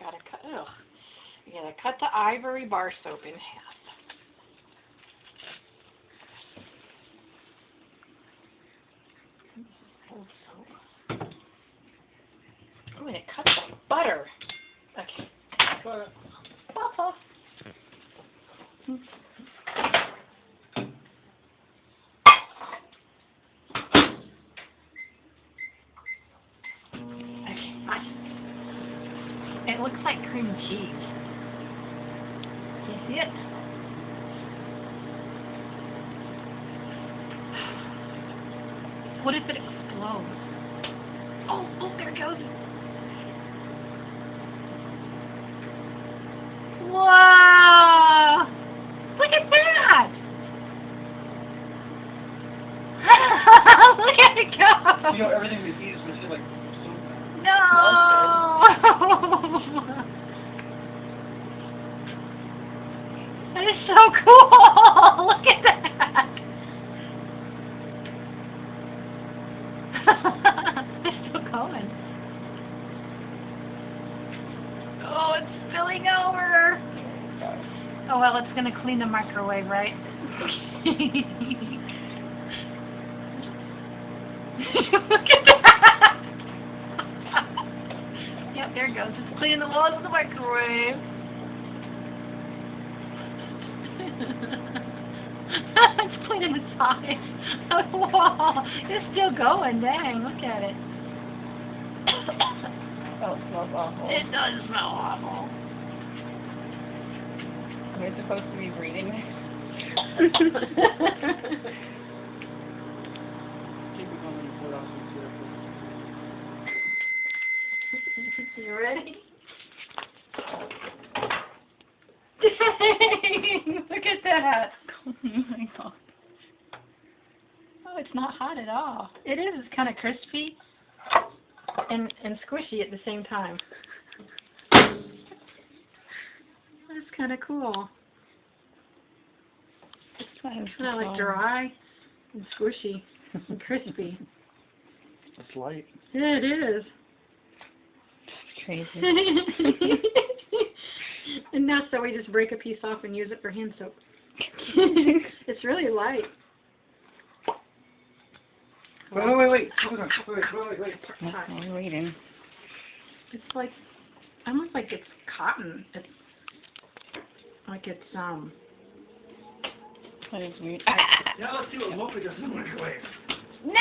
Gotta cut. Ugh. You gotta cut the Ivory bar soap in half. Old soap. Oh, and it cuts the butter. Okay. Papa. It looks like cream cheese. Do you see it? What if it explodes? Oh, there it goes. Whoa! Look at that! Look at it go! You know, everything we eat is going to feel like soup. No! That is so cool! Look at that! It's still going. Oh, it's spilling over! Oh well, it's gonna clean the microwave, right? Look at that! Yep, there it goes. It's cleaning the walls of the microwave. It's cleaning the sides of the wall. It's still going. Dang, look at it. Oh, it smells awful. It does smell awful. We're supposed to be breathing. You ready? Dang! Look at that! Oh my god. Oh, it's not hot at all. It is. It's kind of crispy and squishy at the same time. That's kind of cool. Kind of like dry and squishy and crispy. It's light. Yeah, it is. Crazy. And now, so we just break a piece off and use it for hand soap. It's really light. Wait. I'm waiting. It's like, almost like it's cotton. It's like it's, That is weird. Now let's see what Mocha does in the microwave. No!